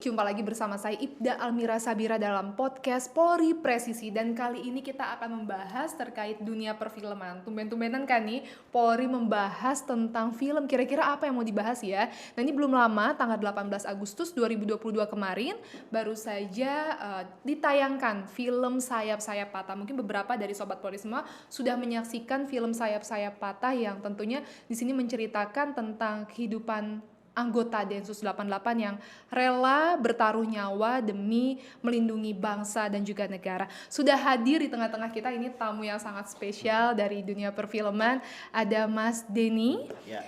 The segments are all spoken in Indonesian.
Jumpa lagi bersama saya Ibda Almira Sabira dalam podcast Polri Presisi, dan kali ini kita akan membahas terkait dunia perfilman. Tumben-tumbenan kan nih Polri membahas tentang film, kira-kira apa yang mau dibahas ya. Nah, ini belum lama, tanggal 18 Agustus 2022 kemarin baru saja ditayangkan film Sayap-Sayap Patah. Mungkin beberapa dari Sobat Polri semua sudah menyaksikan film Sayap-Sayap Patah yang tentunya di sini menceritakan tentang kehidupan anggota Densus 88 yang rela bertaruh nyawa demi melindungi bangsa dan juga negara. Sudah hadir di tengah-tengah kita ini tamu yang sangat spesial dari dunia perfilman. Ada Mas Denny, Ya,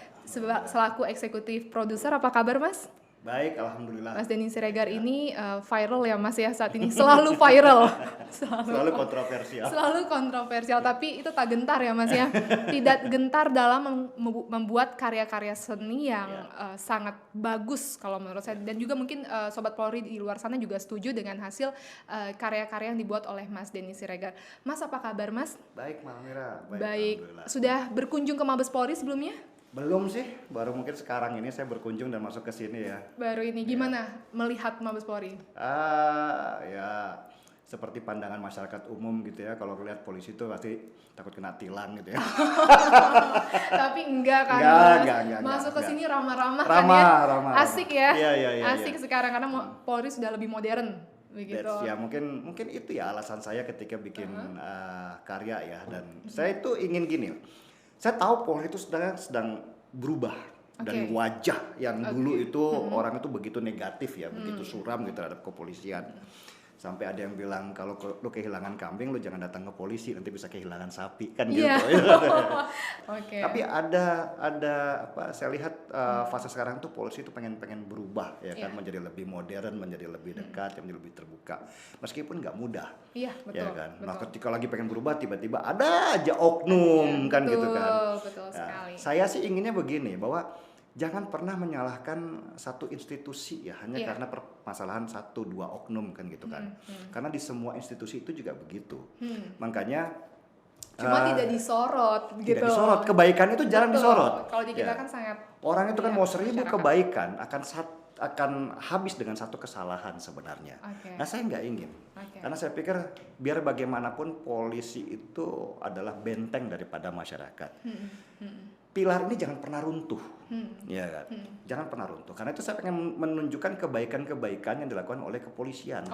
selaku eksekutif produser. Apa kabar, Mas? baik, alhamdulillah. Mas Denny Siregar ini viral ya, Mas ya, saat ini selalu viral. Selalu kontroversial. Selalu kontroversial, tapi itu tak gentar ya, Mas ya. Tidak gentar dalam membuat karya-karya seni yang sangat bagus kalau menurut saya, dan juga mungkin Sobat Polri di luar sana juga setuju dengan hasil karya-karya yang dibuat oleh Mas Denny Siregar. Mas, apa kabar, Mas? Baik, Mbak Mira. Baik. Sudah berkunjung ke Mabes Polri sebelumnya? Belum sih, baru mungkin sekarang ini saya berkunjung dan masuk ke sini ya. Baru ini, gimana melihat Mabes Polri? Ya seperti pandangan masyarakat umum gitu ya, kalau lihat polisi itu pasti takut kena tilang gitu ya. Tapi enggak kan, Enggak, masuk ke sini ramah-ramah kan ramah, ya, ramah. asik ya, Iya. asik sekarang karena Polri sudah lebih modern begitu. Ya mungkin itu ya alasan saya ketika bikin karya ya, dan saya itu ingin gini. Saya tahu Polri itu sedang berubah dari wajah yang dulu itu orang itu begitu negatif ya, begitu suram gitu terhadap kepolisian. Sampai ada yang bilang kalau lu kehilangan kambing lu jangan datang ke polisi, nanti bisa kehilangan sapi kan gitu. Tapi ada apa saya lihat fase sekarang tuh polisi itu pengen berubah ya kan, menjadi lebih modern, menjadi lebih dekat, menjadi lebih terbuka. Meskipun nggak mudah. Iya, betul. Ya kan. Betul. Nah, ketika lagi pengen berubah tiba-tiba ada aja oknum kan betul, gitu kan. Betul sekali. Saya sih inginnya begini, bahwa jangan pernah menyalahkan satu institusi ya hanya karena permasalahan 1-2 oknum kan gitu kan. Karena di semua institusi itu juga begitu. Makanya cuma tidak disorot gitu. Tidak disorot, kebaikan itu jarang disorot. Kalau di kita kan sangat, orang itu kan mau 1000 kebaikan akan habis dengan satu kesalahan sebenarnya. Nah, saya nggak ingin. Karena saya pikir biar bagaimanapun polisi itu adalah benteng daripada masyarakat. Pilar ini jangan pernah runtuh, ya kan? Jangan pernah runtuh. Karena itu saya pengen menunjukkan kebaikan-kebaikan yang dilakukan oleh kepolisian,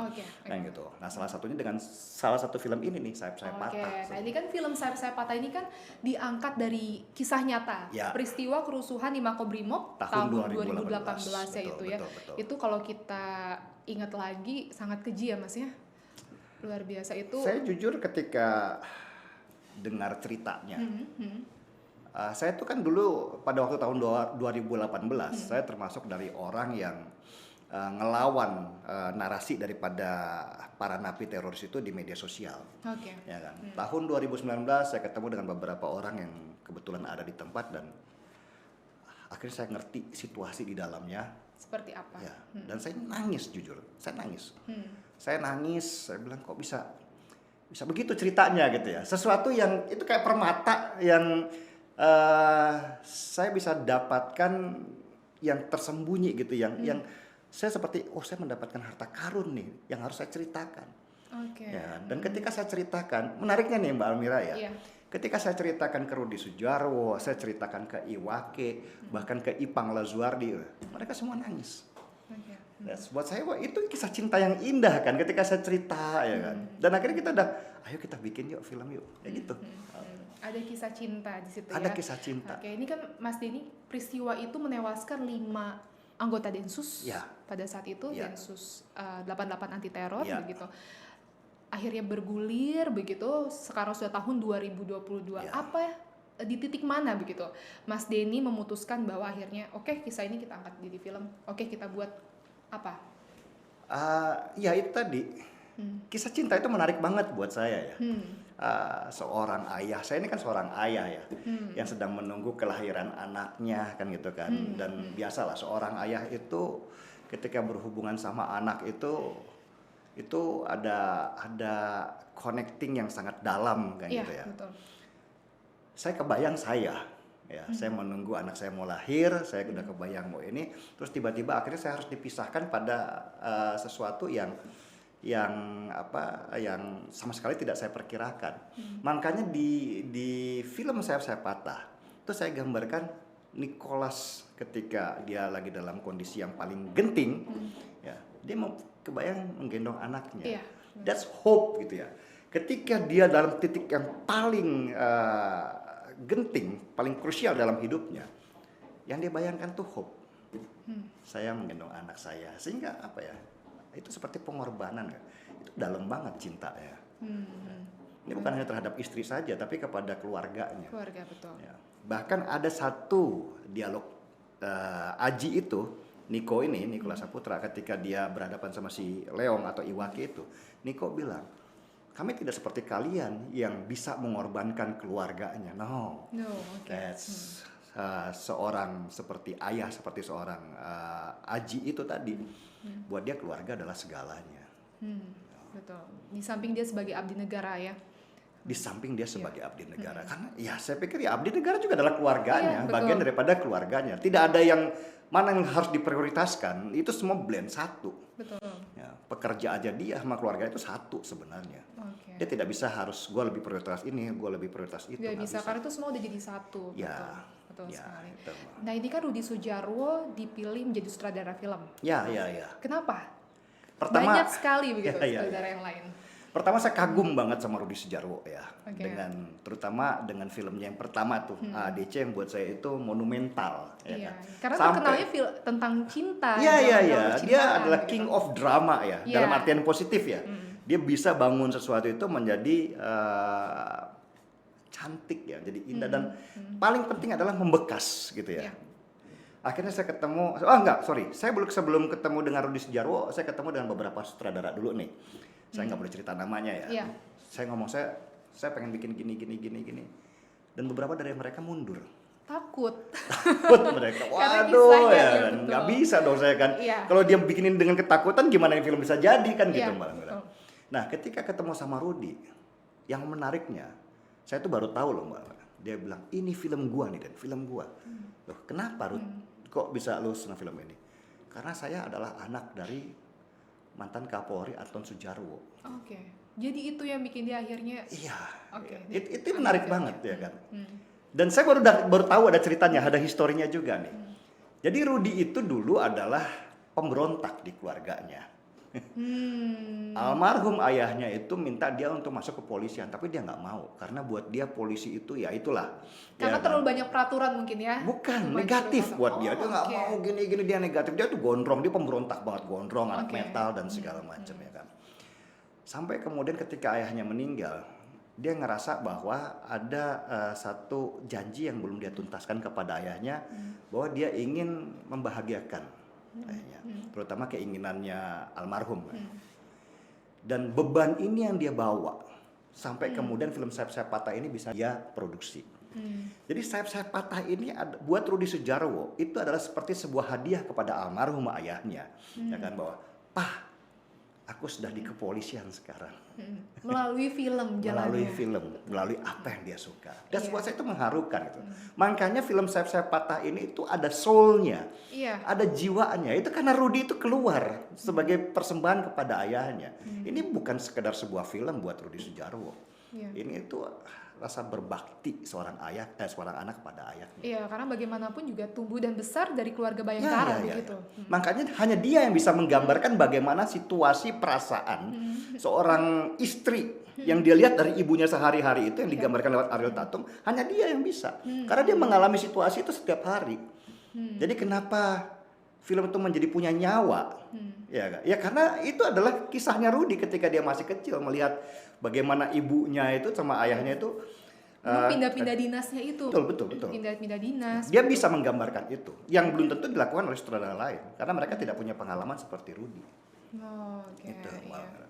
gitu. Nah, salah satunya dengan salah satu film ini nih, Sayap-Sayap Patah. Nah, ini kan film Sayap-Sayap Patah ini kan diangkat dari kisah nyata, peristiwa kerusuhan di Makobrimob tahun 2018 ya itu ya. Betul. Itu kalau kita ingat lagi sangat keji ya, Mas ya. Luar biasa itu. Saya jujur ketika dengar ceritanya. Saya tuh kan dulu pada waktu tahun 2018 saya termasuk dari orang yang ngelawan narasi daripada para napi teroris itu di media sosial. Ya kan. Tahun 2019 saya ketemu dengan beberapa orang yang kebetulan ada di tempat, dan akhirnya saya ngerti situasi di dalamnya seperti apa. Ya, dan saya nangis, jujur. Saya nangis. Saya bilang kok bisa begitu ceritanya gitu ya. Sesuatu yang itu kayak permata yang saya bisa dapatkan yang tersembunyi gitu, yang saya seperti saya mendapatkan harta karun nih yang harus saya ceritakan. Ya, dan ketika saya ceritakan, menariknya nih Mbak Almira ya. Ketika saya ceritakan ke Rudi Sudjarwo, saya ceritakan ke Iwake, bahkan ke Ipang Lazuardi, mereka semua nangis. Buat saya itu kisah cinta yang indah kan ketika saya cerita ya kan. Dan akhirnya kita udah, ayo kita bikin yuk film yuk, ya gitu. Ada kisah cinta di situ Ada ya. kisah cinta. Ini kan Mas Denny, peristiwa itu menewaskan 5 anggota Densus pada saat itu, Densus 88 anti teror begitu. Akhirnya bergulir begitu, sekarang sudah tahun 2022. Apa di titik mana begitu Mas Denny memutuskan bahwa akhirnya kisah ini kita angkat di film, kita buat apa? Ya itu tadi. Kisah cinta itu menarik banget buat saya ya. Seorang ayah, saya ini kan seorang ayah ya, yang sedang menunggu kelahiran anaknya kan gitu kan. Dan biasalah seorang ayah itu ketika berhubungan sama anak itu ada connecting yang sangat dalam kan gitu ya. Betul. Saya kebayang saya Ya, saya menunggu anak saya mau lahir, saya udah kebayang mau ini, terus tiba-tiba akhirnya saya harus dipisahkan pada sesuatu yang yang sama sekali tidak saya perkirakan. Makanya di film Sayap-Sayap Patah itu saya gambarkan Nicholas ketika dia lagi dalam kondisi yang paling genting, ya, dia mau kebayang menggendong anaknya. Iya. That's hope gitu ya. Ketika dia dalam titik yang paling genting, paling krusial dalam hidupnya, yang dia bayangkan tuh hope. Saya menggendong anak saya, sehingga apa ya? Itu seperti pengorbanan ya. Itu dalam banget cinta ya. Ini bukan hanya terhadap istri saja, tapi kepada keluarganya. Keluarga, betul. Ya. Bahkan ada satu dialog Aji itu, Nicholas Saputra, ketika dia berhadapan sama si Leong atau Iwaki itu, Niko bilang, kami tidak seperti kalian yang bisa mengorbankan keluarganya. No, okay. That's seorang seperti ayah, seperti seorang Aji itu tadi, buat dia keluarga adalah segalanya. Betul. Di samping dia sebagai abdi negara ya. Di samping dia sebagai abdi negara, karena ya saya pikir ya abdi negara juga adalah keluarganya, bagian daripada keluarganya. Tidak ada yang mana yang harus diprioritaskan, itu semua blend satu. Betul. Ya, pekerja aja dia sama keluarga itu satu sebenarnya. Okay. Dia tidak bisa harus gue lebih prioritas ini, gue lebih prioritas itu. Tidak bisa, karena itu semua udah jadi satu. Ya, betul ya, sekali. itu. Nah ini kan Rudi Sudjarwo dipilih menjadi sutradara film. Ya. Kenapa? Pertama, banyak sekali begitu sutradara yang lain. Pertama saya kagum banget sama Rudi Sudjarwo ya, terutama dengan filmnya yang pertama tuh ADC yang buat saya itu monumental. Iya. Karena terkenalnya tentang cinta. Iya. Dia adalah gitu. King of drama ya, dalam artian positif ya. Dia bisa bangun sesuatu itu menjadi cantik ya, jadi indah dan paling penting adalah membekas gitu ya. Akhirnya saya ketemu, saya sebelum ketemu dengan Rudi Sudjarwo, saya ketemu dengan beberapa sutradara dulu nih. Saya nggak boleh cerita namanya ya. Saya ngomong saya pengen bikin gini. Dan beberapa dari mereka mundur. Takut mereka. Waduh ya kan, nggak bisa dong saya kan. Kalau dia bikinin dengan ketakutan gimana film bisa jadi kan gitu Mbak. Nah ketika ketemu sama Rudi, yang menariknya, saya tuh baru tahu loh Mbak. Dia bilang ini film gua nih dan film gua. Loh kenapa Rud? Kok bisa lu senang film ini? Karena saya adalah anak dari mantan Kapolri Anton Sudjarwo. Oke. Jadi itu yang bikin dia akhirnya. Iya. Itu menarik banget ya kan. Dan saya baru tahu ada ceritanya, ada historinya juga nih. Jadi Rudi itu dulu adalah pemberontak di keluarganya. Almarhum ayahnya itu minta dia untuk masuk ke polisian, tapi dia nggak mau karena buat dia polisi itu ya itulah. Karena terlalu banyak peraturan mungkin ya. Bukan negatif buat dia nggak mau gini dia negatif, dia tuh gondrong, dia pemberontak banget, gondrong, anak metal dan segala macam ya kan. Sampai kemudian ketika ayahnya meninggal, dia ngerasa bahwa ada satu janji yang belum dia tuntaskan kepada ayahnya, bahwa dia ingin membahagiakan ayahnya, terutama keinginannya almarhum. Dan beban ini yang dia bawa sampai kemudian film Sayap-Sayap Patah ini bisa dia produksi. Jadi Sayap-Sayap Patah ini buat Rudi Sudjarwo itu adalah seperti sebuah hadiah kepada almarhum ayahnya, ya kan, bahwa aku sudah di kepolisian sekarang. Melalui film jalannya. Melalui apa yang dia suka. Dan buat saya itu mengharukan gitu. Makanya film Sayap-Sayap Patah ini itu ada soul-nya. Ada jiwanya. Itu karena Rudi itu keluar sebagai persembahan kepada ayahnya. Ini bukan sekedar sebuah film buat Rudi Sudjarwo. Ini itu rasa berbakti seorang anak pada ayahnya. Iya, karena bagaimanapun juga tumbuh dan besar dari keluarga Bayangkara begitu. Makanya hanya dia yang bisa menggambarkan bagaimana situasi perasaan seorang istri yang dia lihat dari ibunya sehari-hari itu yang digambarkan lewat Ariel Tatum, hanya dia yang bisa. Karena dia mengalami situasi itu setiap hari. Jadi kenapa film itu menjadi punya nyawa? Ya karena itu adalah kisahnya Rudi ketika dia masih kecil, melihat bagaimana ibunya itu sama ayahnya itu pindah-pindah dinasnya itu. Betul. Pindah-pindah dinas. Dia bisa menggambarkan itu, yang belum tentu dilakukan oleh sutradara lain, karena mereka tidak punya pengalaman seperti Rudi.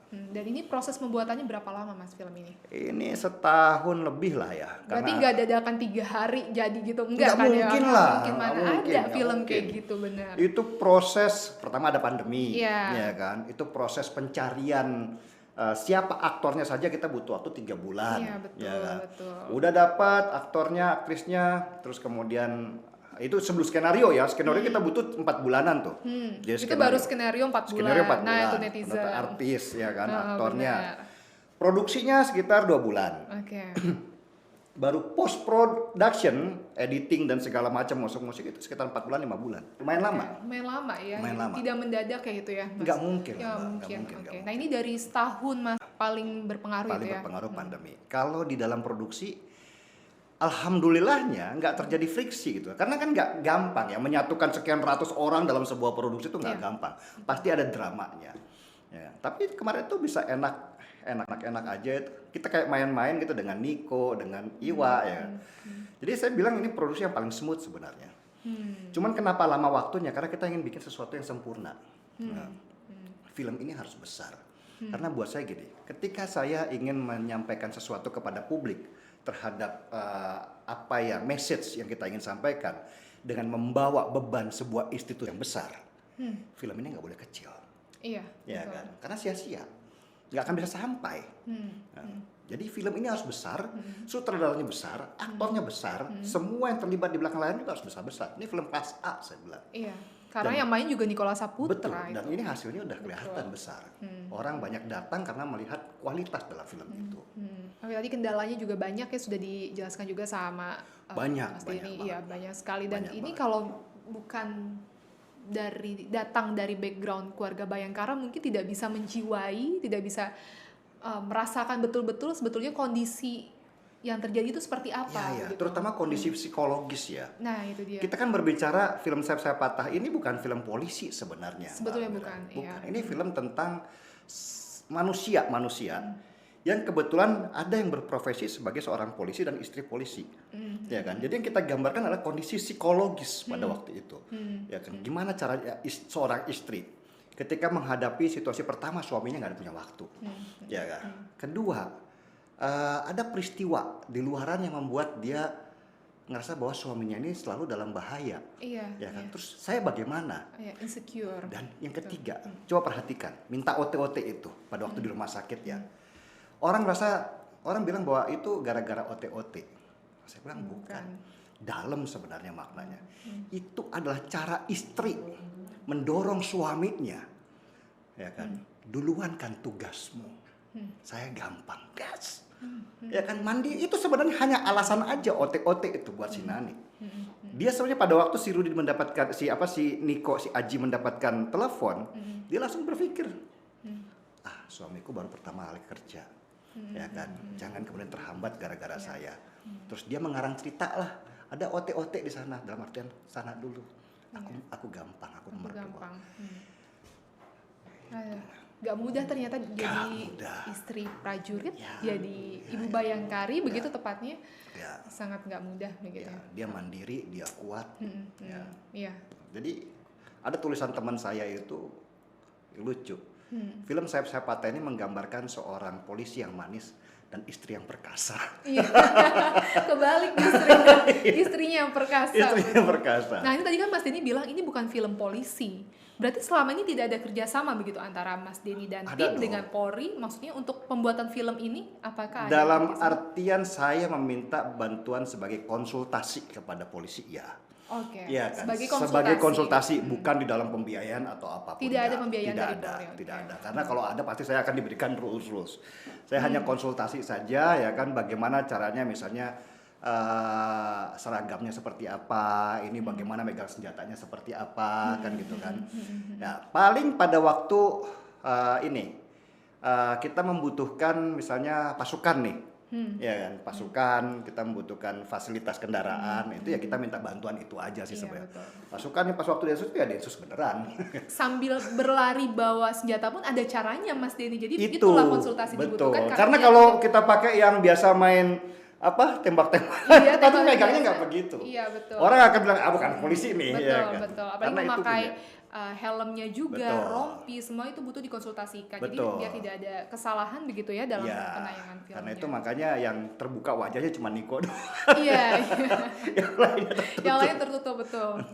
Dan ini proses pembuatannya berapa lama Mas film ini? Ini setahun lebih lah ya. Berarti nggak dadakan 3 hari jadi gitu? Nggak mungkin lah. Mungkin mana ada film kayak gitu, benar. Itu proses, pertama ada pandemi, ya kan. Itu proses pencarian siapa aktornya saja kita butuh waktu 3 bulan. Iya, betul, Ya kan? betul. Udah dapat aktornya, aktrisnya, terus kemudian itu sebelum skenario ya, skenario kita butuh 4 bulanan tuh. Jadi Itu baru skenario 4 bulan. skenario 4 Nah, bulan. itu netizen. Pendapat artis ya kan, Heeh, aktornya. benar. Produksinya sekitar 2 bulan. Oke. Baru post production, editing dan segala macam musik-musik itu sekitar 4 bulan 5 bulan. Lumayan lama. Lumayan lama ya. Lumayan lama. Tidak mendadak kayak gitu ya, Mas. Nggak mungkin, Ya, Mbak. Nggak mungkin. mungkin, Oke. nggak Nah, ini dari setahun Mas paling berpengaruh Paling itu ya. berpengaruh pandemi. Kalau di dalam produksi, alhamdulillahnya nggak terjadi friksi gitu. Karena kan nggak gampang ya menyatukan sekian ratus orang dalam sebuah produksi itu nggak Iya. gampang. Pasti ada dramanya. Ya. Tapi kemarin tuh bisa enak aja itu. Kita kayak main-main gitu dengan Niko, dengan Iwa ya. Jadi saya bilang ini produksi yang paling smooth sebenarnya. Cuman kenapa lama waktunya? Karena kita ingin bikin sesuatu yang sempurna. Nah, film ini harus besar. Karena buat saya gini, ketika saya ingin menyampaikan sesuatu kepada publik terhadap apa ya message yang kita ingin sampaikan dengan membawa beban sebuah institusi yang besar, film ini nggak boleh kecil, Iya. ya betul. kan? Karena sia-sia, nggak akan bisa sampai. Nah, jadi film ini harus besar, sutradaranya besar, aktornya besar, semua yang terlibat di belakang layar itu harus besar-besar. Ini film kelas A saya bilang. Iya. Karena yang main juga Nicola Betul, Saputra dan itu. ini hasilnya udah kelihatan besar. Orang banyak datang karena melihat kualitas dalam film itu. Tapi tadi kendalanya juga banyak ya, sudah dijelaskan juga sama Banyak, Mas banyak Denny. banget. Iya, banyak sekali. Dan Banyak ini banget. kalau bukan datang dari background keluarga Bayangkara mungkin tidak bisa menjiwai, tidak bisa merasakan betul-betul sebetulnya kondisi yang terjadi itu seperti apa. Ya, gitu. terutama kondisi psikologis ya. Nah, itu dia. Kita kan berbicara film Sayap Patah ini bukan film polisi sebenarnya. Sebetulnya Mbak bukan, Mira. iya. Ini film tentang manusia yang kebetulan ada yang berprofesi sebagai seorang polisi dan istri polisi. Ya kan? Jadi yang kita gambarkan adalah kondisi psikologis pada waktu itu. Ya kan? Gimana caranya seorang istri ketika menghadapi situasi pertama suaminya nggak ada punya waktu. Ya kan? Kedua, ada peristiwa di luaran yang membuat dia ngerasa bahwa suaminya ini selalu dalam bahaya. Iya. Ya kan? Iya. Terus saya bagaimana? Iya, insecure. Dan yang ketiga, coba perhatikan, minta OT-OT itu pada waktu di rumah sakit ya. Orang bilang bahwa itu gara-gara OT-OT. Saya bilang bukan. Dalam sebenarnya maknanya. Itu adalah cara istri mendorong suaminya. Ya kan? Duluankan tugasmu. Saya gampang, gas. Ya kan, mandi itu sebenarnya hanya alasan aja OT-OT itu buat si Nani. Dia sebenarnya pada waktu si Rudi mendapatkan si Niko, si Aji mendapatkan telepon, dia langsung berpikir, suamiku baru pertama kali kerja, ya kan, jangan kemudian terhambat gara-gara saya. Terus dia mengarang cerita lah, ada OT-OT di sana, dalam artian sana dulu. Aku gampang, aku nomor 2. Gampang. Gak mudah ternyata jadi mudah. istri prajurit, Ya, jadi ibu bayangkari begitu tepatnya. Ya, Sangat gak mudah begitu. ya, dia mandiri, dia kuat. Ya. Iya. Jadi ada tulisan teman saya itu lucu. Film Sayap Patah ini menggambarkan seorang polisi yang manis dan istri yang perkasa. Iya. Kebalik istrinya yang perkasa. Istri yang perkasa. Nah, ini tadi kan Mas Denny bilang ini bukan film polisi. Berarti selama ini tidak ada kerjasama begitu antara Mas Denny dan Ada tim dong. dengan Polri, maksudnya untuk pembuatan film ini apakah ada Dalam kerjasama? artian saya meminta bantuan sebagai konsultasi kepada polisi, ya. Oke. Iya kan? Sebagai konsultasi, bukan di dalam pembiayaan atau apapun. Tidak ada Enggak. pembiayaan Tidak dari ada, Polri, oke. tidak ada. Karena kalau ada pasti saya akan diberikan rules. Saya hanya konsultasi saja, ya kan, bagaimana caranya misalnya seragamnya seperti apa, ini bagaimana megang senjatanya seperti apa, kan gitu kan. Ya, paling pada waktu kita membutuhkan misalnya pasukan nih. Ya kan, pasukan, kita membutuhkan fasilitas kendaraan, itu ya kita minta bantuan itu aja sih Iya, sebenarnya. betul. Pasukan nih pas waktu Densus ya Densus beneran. Sambil berlari bawa senjata pun ada caranya Mas Denny. Jadi Itu itulah konsultasi betul. dibutuhkan Karena dia- kalau kita pakai yang biasa main tembak-tembak, Iya, pasti tembak megangnya biasa. nggak begitu. Iya, betul. Orang akan bilang bukan polisi nih, Betul, ya kan. betul. Apalagi Karena itu memakai punya. helmnya juga, Betul. rompi, semua itu butuh dikonsultasikan. Jadi Betul. biar tidak ada kesalahan begitu ya dalam Ya, penayangan filmnya. karena itu makanya yang terbuka wajahnya cuma Niko doang. Iya, Yang lainnya tertutup. yang lain tertutup,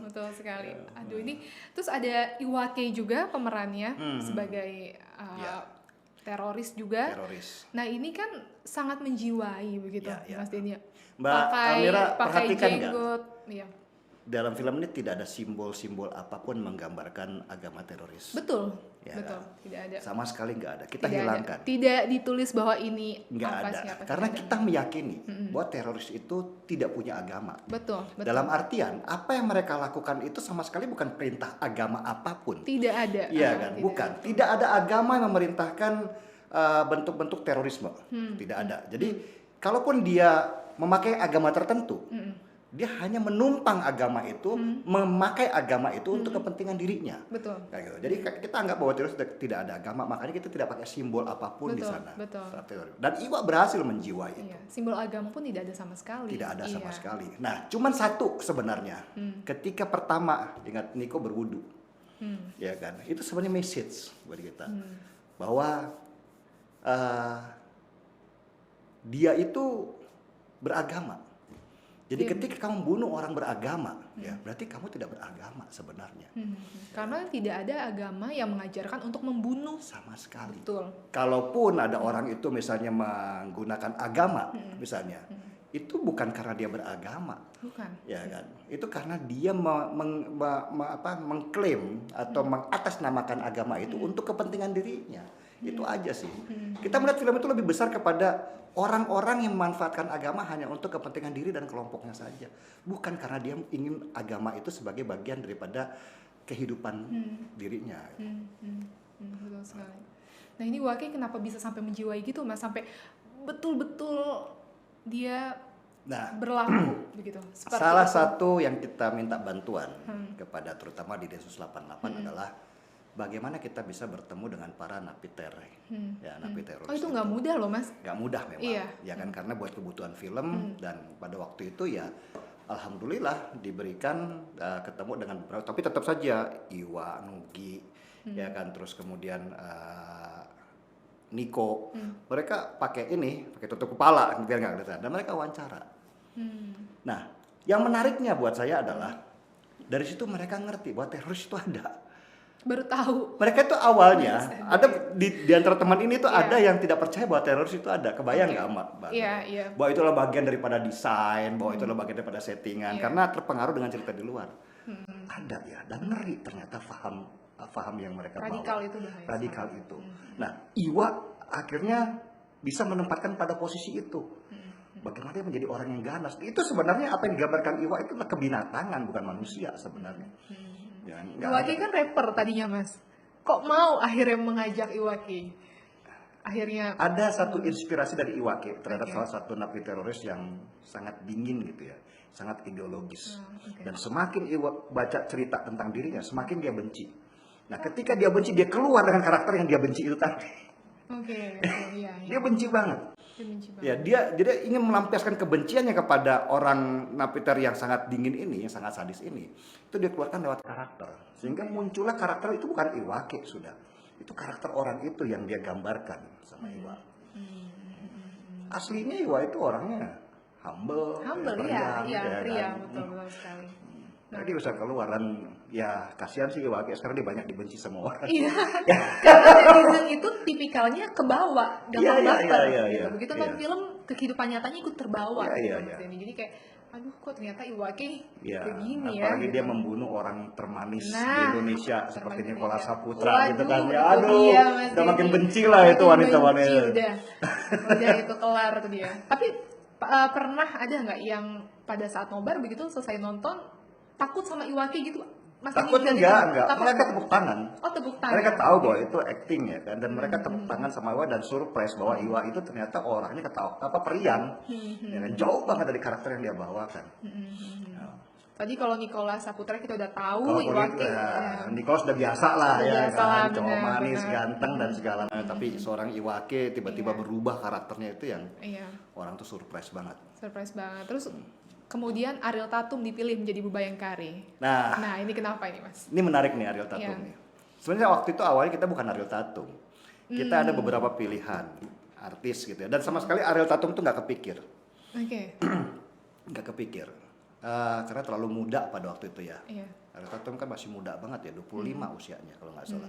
betul sekali. Aduh, ini terus ada Iwake juga pemerannya sebagai Ya. teroris juga. Teroris. Nah ini kan sangat menjiwai begitu, Ya. Mas Denny. Mbak Almira pakai perhatikan nggak? jenggot, iya. Dalam film ini tidak ada simbol-simbol apapun menggambarkan agama teroris. Betul, Ya, betul, kan? tidak ada. Sama sekali nggak ada. Kita Tidak hilangkan. ada. Tidak ditulis bahwa ini Nggak apa ada. siapa. Karena tidak kita ada. meyakini bahwa teroris itu tidak punya agama. Betul. Dalam artian apa yang mereka lakukan itu sama sekali bukan perintah agama apapun. Tidak ada. Iya kan? Bukan. Tidak ada agama yang memerintahkan bentuk-bentuk terorisme. Tidak ada. Jadi kalaupun dia memakai agama tertentu, dia hanya menumpang agama itu, memakai agama itu untuk kepentingan dirinya. Betul. Kayak gitu. Jadi kita anggap bahwa teroris tidak ada agama, makanya kita tidak pakai simbol apapun di sana. Betul. Saat teroris. Dan Iwa berhasil menjiwai itu. Iya. Simbol agama pun tidak ada sama sekali. Tidak ada sama Iya. sekali. Nah, cuman satu sebenarnya. Ketika pertama ingat Niko berwudu, ya kan? Itu sebenarnya message buat kita bahwa dia itu beragama. Jadi ketika kamu bunuh orang beragama, ya berarti kamu tidak beragama sebenarnya. Karena tidak ada agama yang mengajarkan untuk membunuh. Sama sekali. Betul. Kalaupun ada orang itu misalnya menggunakan agama, misalnya, itu bukan karena dia beragama, Bukan. ya kan? Itu karena dia mengklaim atau mengatasnamakan agama itu untuk kepentingan dirinya. Itu aja sih. Kita melihat film itu lebih besar kepada orang-orang yang memanfaatkan agama hanya untuk kepentingan diri dan kelompoknya saja, bukan karena dia ingin agama itu sebagai bagian daripada kehidupan dirinya. Betul sekali. Nah ini Waki kenapa bisa sampai menjiwai gitu Mas, sampai betul-betul dia berlaku begitu. Salah satu yang kita minta bantuan kepada terutama di Densus 88 adalah bagaimana kita bisa bertemu dengan para napiter, ya napi teroris. Oh itu nggak mudah loh Mas. Nggak mudah memang, Iya. ya kan, karena buat kebutuhan film dan pada waktu itu ya alhamdulillah diberikan ketemu dengan beberapa, tapi tetap saja Iwa, Nugi, ya kan, terus kemudian Niko, mereka pakai tutup kepala biar nggak kelihatan, dan mereka wawancara. Nah, yang menariknya buat saya adalah dari situ mereka ngerti bahwa teroris itu ada. Baru tahu. Mereka itu awalnya ada di antara teman ini tuh ada yang tidak percaya bahwa teroris itu ada. Kebayang nggak Mbak? Iya. Bahwa itu adalah bagian daripada desain, bahwa itu adalah bagian daripada settingan, karena terpengaruh dengan cerita di luar. Ada ya, dan ngeri ternyata paham yang mereka Radikal bawa. itu bahaya. Radikal itu. Nah, Iwa akhirnya bisa menempatkan pada posisi itu. Bagaimana dia menjadi orang yang ganas. Itu sebenarnya apa yang digambarkan Iwa itu adalah kebinatangan, bukan manusia sebenarnya. Ya, Iwaki kan rapper tadinya Mas. Kok mau akhirnya mengajak Iwaki? Akhirnya ada satu inspirasi dari Iwaki terhadap salah satu napi teroris yang sangat dingin gitu ya, sangat ideologis. Dan semakin Iwa baca cerita tentang dirinya, semakin dia benci. Nah, ketika dia benci, dia keluar dengan karakter yang dia benci itu tadi. Iya. Dia benci banget. Dia benci banget. Ya, dia ingin melampiaskan kebenciannya kepada orang napiter yang sangat dingin ini, yang sangat sadis ini. Itu dia keluarkan lewat karakter. Sehingga muncullah karakter itu bukan Iwaki sudah. Itu karakter orang itu yang dia gambarkan sama Iwa. Aslinya Iwa itu orangnya humble ria, betul sekali. Nah, dia bisa keluar dan ya kasihan sih Iwaki, sekarang dia banyak dibenci sama orang. Iya. Karena netizen itu tipikalnya kebawa, gampang baper. Iya. Begitu kan film, kehidupan nyatanya ikut terbawa. Iya. Jadi kayak, aduh kok ternyata Iwaki Ya, begini ya. apalagi dia membunuh orang termanis di Nah, Indonesia seperti Nicholas Saputra Waduh, gitu kan. Ya, itu aduh, dia, Mas udah makin Denny. benci lah itu Makin wanita-wanita. benci, udah itu kelar tuh dia. Tapi pernah ada nggak yang pada saat nobar begitu selesai nonton takut sama Iwaki gitu? Mas Takut Denny, enggak. Takut. Mereka tepuk tangan. Oh, tepuk tangan. Mereka tahu bahwa itu acting ya kan, dan mereka tepuk tangan sama Iwa dan surprise bahwa Iwa itu ternyata orangnya periang. Ya kan, jauh banget dari karakter yang dia bawakan. Ya. Tadi kalau Nicholas Saputra kita udah tahu Kalau Iwaki. Nicholas udah biasa lah Udah ya biasa kan, lah, cowok benar, manis, benar. ganteng dan segala macam. Tapi seorang Iwaki tiba-tiba berubah karakternya itu yang Iya, orang tuh surprise banget. surprise banget. Terus kemudian Ariel Tatum dipilih menjadi Bubayangkari. Nah, Nah, ini kenapa ini, Mas? ini menarik nih Ariel Tatum Iya. nih. Sebenarnya waktu itu awalnya kita bukan Ariel Tatum. Kita ada beberapa pilihan artis gitu ya. Dan sama sekali Ariel Tatum tuh nggak kepikir. Oke. Nggak kepikir. Karena terlalu muda pada waktu itu ya. Iya. Ariel Tatum kan masih muda banget ya, 25 usianya kalau nggak salah.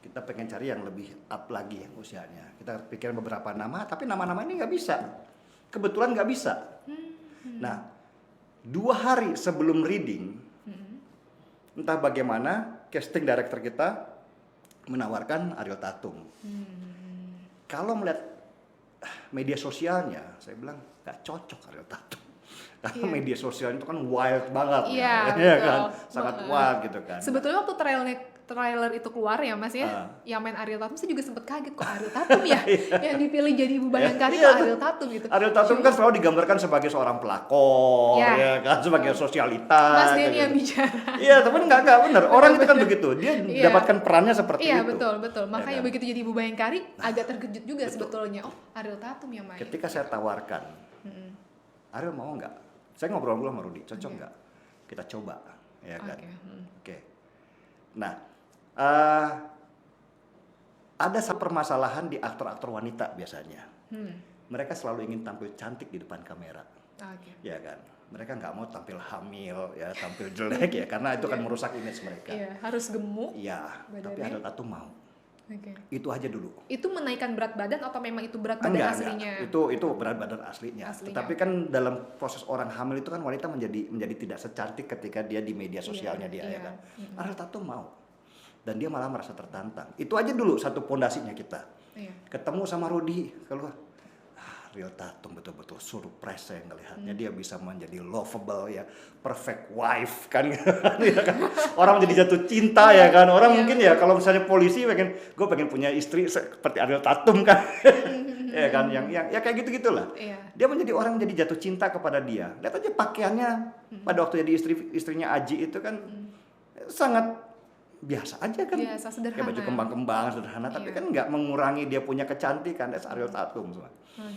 kita pengen cari yang lebih up lagi ya usianya. Kita pikirin beberapa nama, tapi nama-nama ini nggak bisa. Kebetulan nggak bisa. Nah, 2 hari sebelum reading, entah bagaimana casting director kita menawarkan Ariel Tatum. Kalau melihat media sosialnya, saya bilang nggak cocok Ariel Tatum. Karena media sosial itu kan wild banget, Iya, ya betul. kan, sangat wild gitu kan. Sebetulnya waktu trailer itu keluar ya Mas ya, yang main Ariel Tatum saya juga sempat kaget, kok Ariel Tatum ya yang dipilih jadi Ibu Bayangkari, kok Ariel Tatum gitu. Ariel Tatum kan selalu digambarkan sebagai seorang pelakor, ya kan, sebagai sosialita. Mas Denny yang gitu. bicara. Iya, tapi nggak benar. Orang itu kan begitu, dia dapatkan perannya seperti Iya, itu. betul. Makanya Ya kan? begitu jadi Ibu Bayangkari, agak terkejut juga sebetulnya. Oh, Ariel Tatum yang main. Ketika saya tawarkan, Ariel mau nggak? Saya ngobrol-ngobrol sama Rudy, cocok nggak? Kita coba, ya kan? Oke. Nah, ada satu permasalahan di aktor-aktor wanita biasanya. Mereka selalu ingin tampil cantik di depan kamera, ya kan? Mereka nggak mau tampil hamil, ya tampil jelek ya, karena itu kan merusak image mereka. Iya, harus gemuk. Iya, tapi Ariel Tatum mau. Itu aja dulu. Itu menaikkan berat badan atau memang itu berat badan aslinya? Itu berat badan aslinya. Tetapi kan dalam proses orang hamil itu kan wanita menjadi tidak secantik ketika dia di media sosialnya dia ya kan. Ariel Tatum mau. Dan dia malah merasa tertantang. Itu aja dulu satu pondasinya kita. Ketemu sama Rudy keluar. Ariel Tatum betul-betul surprise saya ngelihatnya. Dia bisa menjadi lovable ya, perfect wife kan. Ya kan? Orang menjadi jatuh cinta ya kan. Orang mungkin ya kalau misalnya polisi gue pengen punya istri seperti Ariel Tatum kan. Ya kan, yang ya kayak gitu-gitulah. Dia menjadi orang menjadi jatuh cinta kepada dia. Lihat aja pakaiannya pada waktu jadi istrinya Aji itu kan sangat biasa aja kan. Biasa, sederhana. Kayak baju kembang-kembang sederhana, tapi kan nggak mengurangi dia punya kecantikan. That's Ariel Tatum semua.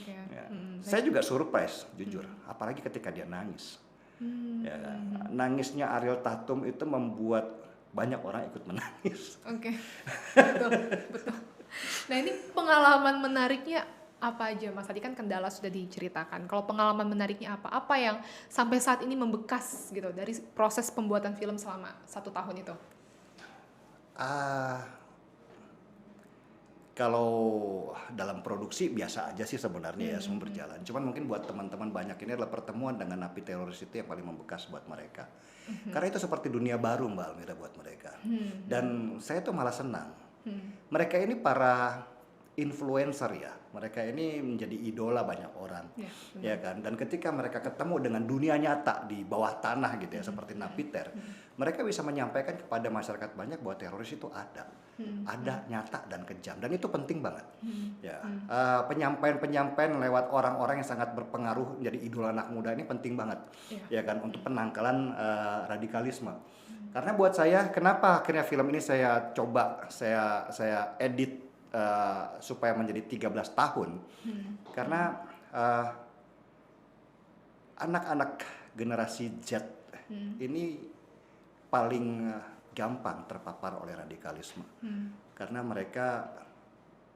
Ya. Saya juga surprise, jujur. Apalagi ketika dia nangis. Ya kan? Nangisnya Ariel Tatum itu membuat banyak orang ikut menangis. Betul. Nah, ini pengalaman menariknya apa aja Mas? Tadi kan kendala sudah diceritakan. Kalau pengalaman menariknya apa? Apa yang sampai saat ini membekas gitu dari proses pembuatan film selama 1 tahun itu? Kalau dalam produksi biasa aja sih sebenarnya ya, semua berjalan. Cuman mungkin buat teman-teman banyak ini adalah pertemuan dengan napi teroris itu yang paling membekas buat mereka. Karena itu seperti dunia baru Mbak Almira buat mereka. Dan saya tuh malah senang. Mereka ini para influencer ya. Mereka ini menjadi idola banyak orang. Ya kan? Dan ketika mereka ketemu dengan dunia nyata di bawah tanah gitu ya, seperti napiter, mereka bisa menyampaikan kepada masyarakat banyak bahwa teroris itu ada. Ada, nyata dan kejam, dan itu penting banget. Ya, penyampaian lewat orang-orang yang sangat berpengaruh menjadi idola anak muda ini penting banget, ya kan, untuk penangkalan radikalisme. Karena buat saya, kenapa akhirnya film ini saya coba saya edit supaya menjadi 13 tahun, karena anak-anak generasi Z ini paling gampang terpapar oleh radikalisme, karena mereka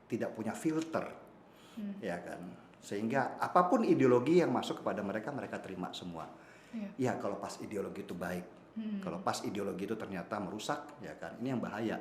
tidak punya filter, ya kan, sehingga apapun ideologi yang masuk kepada mereka, mereka terima semua. Ya kalau pas ideologi itu baik, kalau pas ideologi itu ternyata merusak, ya kan, ini yang bahaya.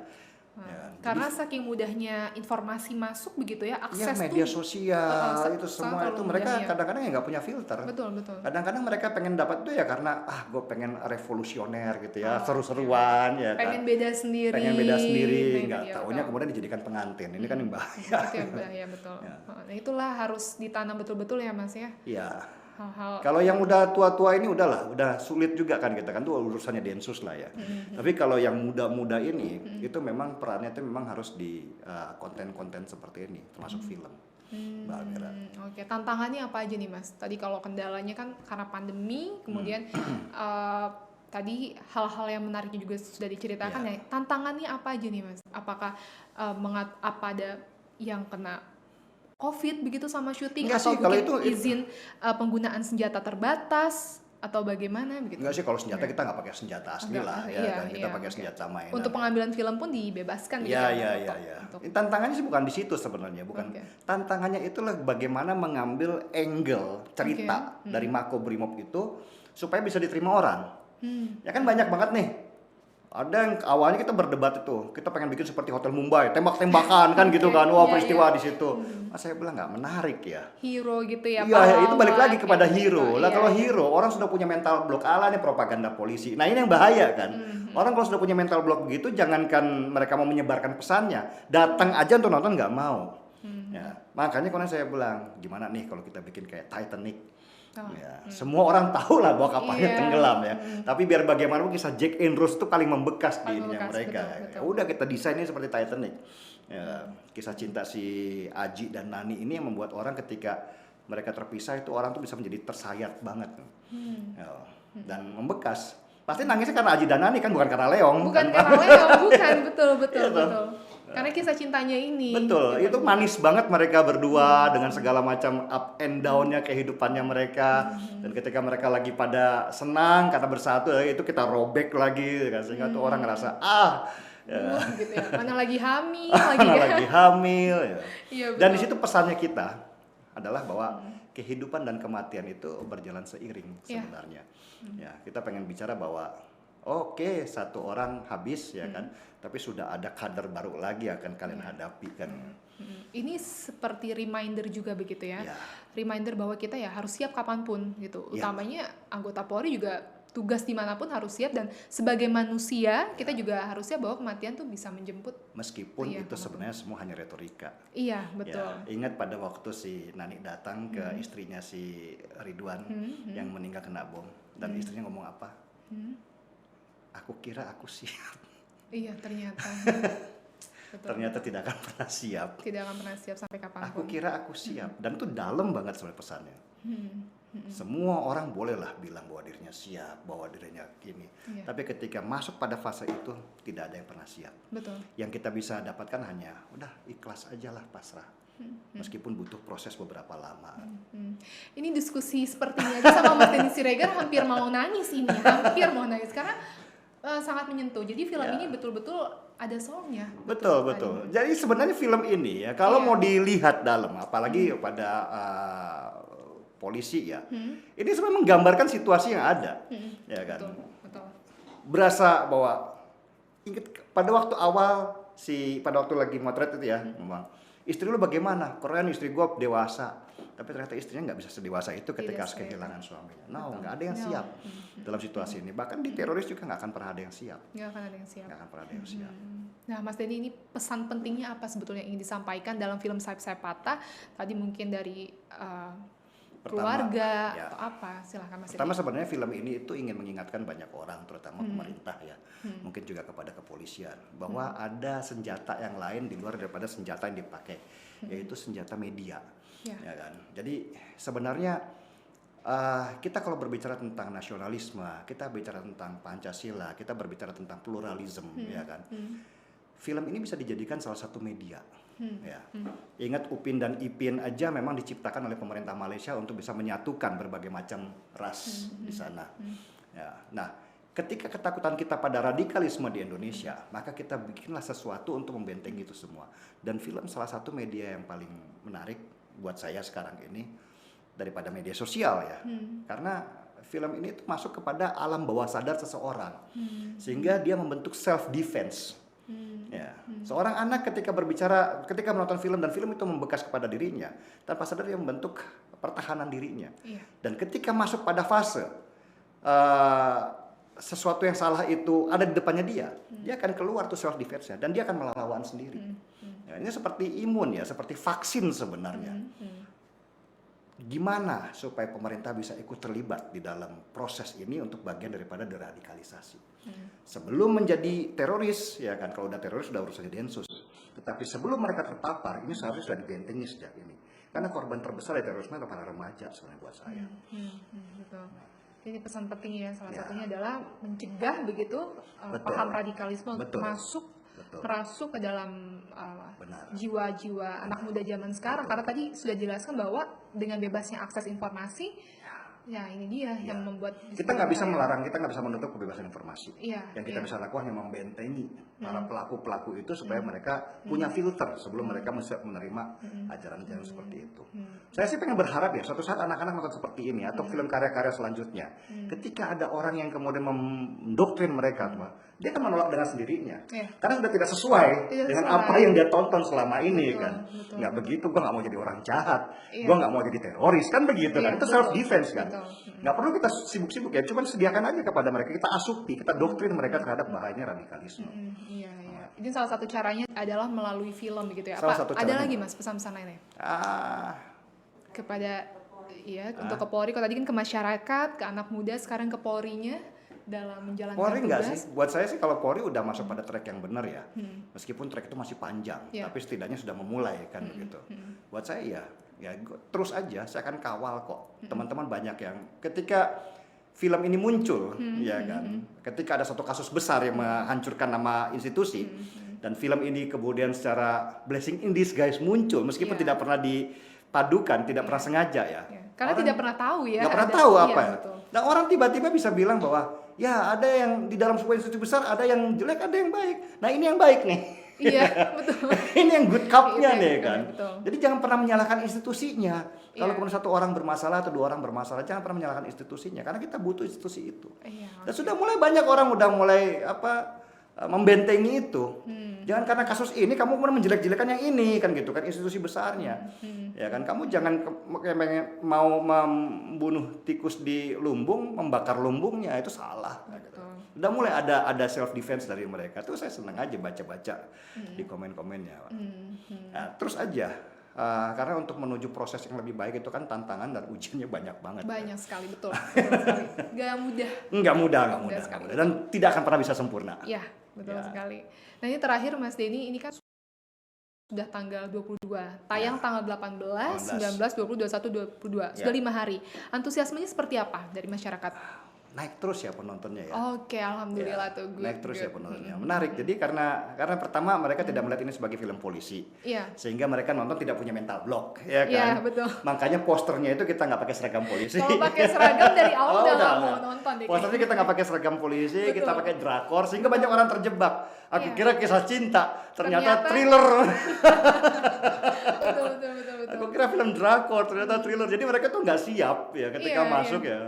Ya, karena saking mudahnya informasi masuk begitu ya, akses media sosial itu semua itu mereka kadang-kadang ya nggak punya filter. Betul. Kadang-kadang mereka pengen dapat itu ya karena gue pengen revolusioner gitu ya, seru-seruan ya. Pengen beda sendiri, nggak taunya kemudian dijadikan pengantin. Ini kan yang bahaya. Itu yang bahaya, betul. Nah, itulah harus ditanam betul-betul ya Mas ya. Iya. Hal-hal. Kalau yang udah tua-tua ini udah sulit juga kan kita kan, tuh urusannya Densus lah ya. Tapi kalau yang muda-muda ini itu memang perannya itu memang harus di konten-konten seperti ini, termasuk film. Mbak Almira. Oke, tantangannya apa aja nih Mas? Tadi kalau kendalanya kan karena pandemi, kemudian tadi hal-hal yang menariknya juga sudah diceritakan ya. Tantangannya apa aja nih Mas? Apakah apa ada yang kena COVID begitu sama syuting? Enggak atau sih, kalau mungkin itu izin penggunaan senjata terbatas atau bagaimana begitu? Enggak sih, kalau senjata kita nggak pakai senjata asli lah ya kan, kita pakai senjata mainan. Untuk pengambilan film pun dibebaskan gitu. Iya. Tantangannya sih bukan di situ sebenarnya, bukan. Tantangannya itulah bagaimana mengambil angle cerita dari Makobrimob itu supaya bisa diterima orang. Ya kan banyak banget nih Ada yang awalnya kita berdebat itu, kita pengen bikin seperti Hotel Mumbai, tembak-tembakan kan gitu kan, wah Iya, peristiwa iya. di situ. Mas saya bilang nggak menarik ya. Hero gitu ya, Iya, itu balik pahlawan, lagi kepada kayak gitu. hero. Lah Iya, kalau iya. hero, orang sudah punya mental block ala nih propaganda polisi. Nah ini yang bahaya kan. Orang kalau sudah punya mental block begitu, jangankan mereka mau menyebarkan pesannya, datang aja untuk nonton nggak mau. Ya, makanya kalau saya bilang, gimana nih kalau kita bikin kayak Titanic? Oh, Ya, semua orang tahu lah bahwa kapalnya Iya. tenggelam ya. Tapi biar bagaimanapun kisah Jack and Rose itu paling membekas di Paling ininya membekas, mereka. betul, Ya betul. udah kita desainnya seperti Titanic. Ya, kisah cinta si Aji dan Nani ini yang membuat orang ketika mereka terpisah itu orang tuh bisa menjadi tersayat banget. Ya, dan membekas. Pasti nangisnya karena Aji dan Nani kan, bukan karena Leong. Bukan kan? karena Leo, bukan, betul, betul, Iya, toh. betul. Karena kisah cintanya ini. Betul, Gitu. itu manis banget mereka berdua dengan segala macam up and down-nya kehidupannya mereka. Dan ketika mereka lagi pada senang karena bersatu, itu kita robek lagi kan, sehingga tuh orang ngerasa ya, Gitu ya. Mana lagi hamil, mana lagi hamil ya. Iya, Dan di betul. situ pesannya kita adalah bahwa kehidupan dan kematian itu berjalan seiring Iya. sebenarnya. Ya, kita pengen bicara bahwa oke, satu orang habis ya kan, tapi sudah ada kader baru lagi akan kalian hadapi kan. Ini seperti reminder juga begitu ya. Ya. Reminder bahwa kita ya harus siap kapanpun gitu. Ya. Utamanya anggota Polri juga tugas dimanapun harus siap, dan sebagai manusia kita juga harus siap bahwa kematian tuh bisa menjemput. Meskipun Iya, itu sebenarnya semua hanya retorika. Iya, betul. Ya, ingat pada waktu si Nani datang ke istrinya si Ridwan yang meninggal kena bom, dan istrinya ngomong apa? Aku kira aku siap. Iya, ternyata. Betul. Ternyata tidak akan pernah siap. Tidak akan pernah siap sampai kapanpun. Aku kira aku siap, dan itu dalam banget sebenarnya pesannya. Semua orang bolehlah bilang bahwa dirinya siap, bahwa dirinya gini. Iya. Tapi ketika masuk pada fase itu tidak ada yang pernah siap. Betul. Yang kita bisa dapatkan hanya udah ikhlas aja lah, pasrah. Meskipun butuh proses beberapa lama. Ini diskusi seperti ini aja sama Mas Denny Siregar hampir mau nangis ini, hampir mau nangis karena sangat menyentuh. Jadi film Ya. ini betul-betul ada soulnya. Betul, betul. Jadi sebenarnya film ini ya, kalau Iya. mau dilihat dalam, apalagi pada polisi ya, ini sebenarnya menggambarkan situasi yang ada, ya kan. Betul, betul. Berasa bahwa ingat pada waktu awal pada waktu lagi motret itu ya, ngomong, istri lu bagaimana? Keren, istri gua dewasa. Tapi ternyata istrinya nggak bisa sedewasa itu ketika Tidak kehilangan suaminya. No, Betul. nggak ada yang No. siap dalam situasi ini. Bahkan di teroris juga nggak akan pernah ada yang siap. Nggak akan ada yang siap. Nggak akan pernah ada yang siap. Nah, Mas Denny, ini pesan pentingnya apa sebetulnya yang ingin disampaikan dalam film Sayap Sayap Patah? Tadi mungkin dari keluarga ya. atau apa? Silahkan Mas Pertama Denny. sebenarnya film ini itu ingin mengingatkan banyak orang, terutama pemerintah ya, mungkin juga kepada kepolisian, bahwa ada senjata yang lain di luar daripada senjata yang dipakai, yaitu senjata media, Ya. ya kan. Jadi sebenarnya kita kalau berbicara tentang nasionalisme, kita bicara tentang Pancasila, kita berbicara tentang pluralisme, ya kan. Film ini bisa dijadikan salah satu media. Ya. Ingat Upin dan Ipin aja memang diciptakan oleh pemerintah Malaysia untuk bisa menyatukan berbagai macam ras di sana. Ya. Nah, ketika ketakutan kita pada radikalisme di Indonesia, maka kita bikinlah sesuatu untuk membentengi itu semua. Dan film salah satu media yang paling menarik buat saya sekarang ini daripada media sosial ya. Karena film ini tuh masuk kepada alam bawah sadar seseorang. Sehingga dia membentuk self defense. Ya. Seorang anak ketika menonton film dan film itu membekas kepada dirinya, tanpa sadar dia membentuk pertahanan dirinya. Iya. Dan ketika masuk pada fase sesuatu yang salah itu ada di depannya dia akan keluar tuh self defense-nya dan dia akan melawan sendiri. Ya, ini seperti imun ya, seperti vaksin sebenarnya. Gimana supaya pemerintah bisa ikut terlibat di dalam proses ini untuk bagian daripada deradikalisasi. Sebelum menjadi teroris, ya kan, kalau udah teroris udah urusannya Densus. Tetapi sebelum mereka terpapar, ini seharusnya sudah dibentengi sejak ini. Karena korban terbesar dari terorisme adalah para remaja sebenarnya buat saya. Betul. Jadi pesan pentingnya salah Ya. satunya adalah mencegah begitu Betul. paham radikalisme untuk Betul. merasuk ke dalam Benar. jiwa-jiwa anak muda zaman sekarang. Karena tadi sudah dijelaskan bahwa dengan bebasnya akses informasi, ya ini dia yang membuat Kita nggak bisa melarang, kita nggak bisa menutup kebebasan informasi. Iya, Yang kita iya. bisa lakukan yang membentengi para pelaku-pelaku itu supaya mereka punya filter sebelum mereka menerima ajaran-ajaran seperti itu. Saya sih pengen berharap ya suatu saat anak-anak nonton seperti ini atau film karya-karya selanjutnya, ketika ada orang yang kemudian mendoktrin mereka, dia akan menolak dengan sendirinya. Iya. Karena sudah tidak sesuai Tidak dengan sesuai. apa yang dia tonton selama ini Betul, kan. betul. Nggak begitu, gue nggak mau jadi orang jahat, Iya. gue nggak mau jadi teroris kan begitu Iya, kan. Itu betul, self defense kan. betul. Nggak perlu kita sibuk-sibuk ya, cuman sediakan aja kepada mereka, kita asupi, kita doktrin mereka terhadap bahayanya radikalisme. Iya, iya. Ini salah satu caranya adalah melalui film begitu ya. Salah Apa satu ada caranya. lagi Mas pesan-pesan lainnya Ah, kepada untuk ke Polri? Kalau tadi kan ke masyarakat, ke anak muda, sekarang ke Polrinya dalam menjalankan Polri enggak tugas. sih, buat saya sih kalau Polri udah masuk pada track yang benar ya, meskipun track itu masih panjang, Iya. tapi setidaknya sudah memulai kan begitu. Buat saya ya terus aja, saya akan kawal kok. Teman-teman banyak yang ketika film ini muncul, ya kan, ketika ada satu kasus besar yang menghancurkan nama institusi, dan film ini kemudian secara blessing in disguise muncul, meskipun Iya. tidak pernah dipadukan, tidak pernah sengaja ya. Ya, karena Orang tidak pernah tahu ya. nggak pernah ada- tahu iya, apa ya. betul. Nah orang tiba-tiba bisa bilang bahwa ya ada yang di dalam sebuah institusi besar ada yang jelek, ada yang baik. Nah ini yang baik nih. Iya, betul. Ini yang good cup-nya Itu yang nih good kan. cup-nya, betul. Jadi jangan pernah menyalahkan institusinya. Kalau Iya. kemudian satu orang bermasalah atau dua orang bermasalah, jangan pernah menyalahkan institusinya karena kita butuh institusi itu. Iya. Dan sudah mulai banyak orang udah mulai membentengi itu. Jangan karena kasus ini kamu kemudian menjelek-jelekan yang ini kan gitu kan institusi besarnya. Ya kan kamu jangan mau membunuh tikus di lumbung, membakar lumbungnya itu salah. Gitu. Udah mulai ada self defense dari mereka. Tuh saya senang aja baca-baca di komen-komennya. Nah, terus aja karena untuk menuju proses yang lebih baik itu kan tantangan dan ujiannya banyak banget. Banyak sekali, betul. Betul sekali. Gak mudah. Nggak mudah, sekali. dan tidak akan pernah bisa sempurna. Iya, betul Ya. sekali. Nah ini terakhir Mas Denny, ini kan sudah tanggal 22, tayang tanggal 18, 19, 20, 21, 22, sudah 5 hari. Antusiasmenya seperti apa dari masyarakat? Naik terus ya penontonnya ya. Oke, alhamdulillah tuh. Good, Naik terus ya good. penontonnya. Menarik. Jadi karena pertama mereka tidak melihat ini sebagai film polisi. Iya. Sehingga mereka nonton tidak punya mental block, ya Iya, kan? betul. Makanya posternya itu kita nggak pakai seragam polisi. Kalau pakai seragam dari awal Oh, udah udah, nggak mau udah. nonton deh. Posternya kita nggak pakai seragam polisi, Betul. kita pakai drakor, sehingga banyak orang terjebak. Aku Iya. kira kisah cinta, ternyata Ternyata- thriller. Betul, betul, betul, betul. Aku kira film drakor, ternyata thriller. Jadi mereka tuh nggak siap ya ketika Iya, masuk ya.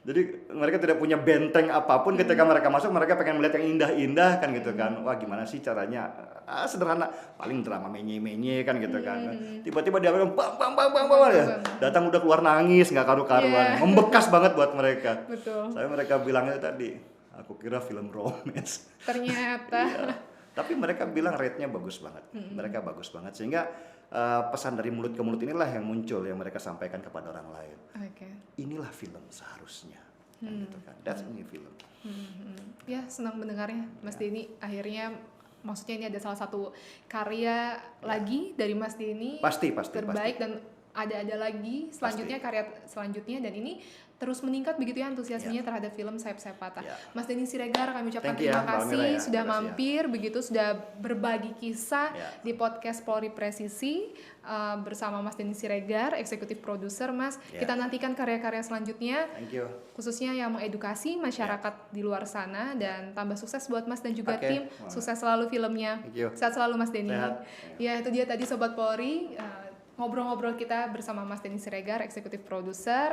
Jadi mereka tidak punya benteng apapun ketika mereka masuk, mereka pengen melihat yang indah-indah kan gitu kan. Wah gimana sih caranya? Sederhana, paling drama menye-menye kan gitu kan. Tiba-tiba dia bilang bang ya. Datang udah keluar nangis nggak karu-karuan, Iya. membekas banget buat mereka. Betul. Saya mereka bilangnya tadi, aku kira film romance. Ternyata. Iya. Tapi mereka bilang rate-nya bagus banget. Mereka bagus banget sehingga pesan dari mulut ke mulut inilah yang muncul yang mereka sampaikan kepada orang lain. Oke. Inilah film seharusnya. Kan gitu kan. That's ini film. Ya, senang mendengarnya Mas Denny. Akhirnya maksudnya ini ada salah satu karya lagi dari Mas Denny Pasti. terbaik dan ada lagi selanjutnya karya selanjutnya dan ini terus meningkat begitu ya antusiasmenya terhadap film Sayap-Sayap Patah. Ya. Mas Denny Siregar kami ucapkan Thank you terima ya, Mbak kasih Almira ya. sudah Terima kasih ya. mampir begitu sudah berbagi kisah Ya. di podcast Polri Presisi bersama Mas Denny Siregar, eksekutif produser Mas. Ya. Kita nantikan karya-karya selanjutnya Thank you. khususnya yang mengedukasi masyarakat di luar sana dan tambah sukses buat Mas dan juga Oke. tim. Sukses selalu filmnya. Thank you. Sehat selalu Mas Denny. Sehat. Ya itu dia tadi Sobat Polri ngobrol-ngobrol kita bersama Mas Denny Siregar, eksekutif produser.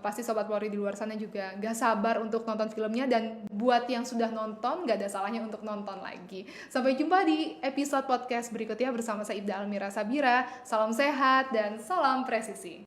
Pasti Sobat Polri di luar sana juga gak sabar untuk nonton filmnya dan buat yang sudah nonton gak ada salahnya untuk nonton lagi. Sampai jumpa di episode podcast berikutnya bersama saya Ibda Almira Sabira. Salam sehat dan salam presisi.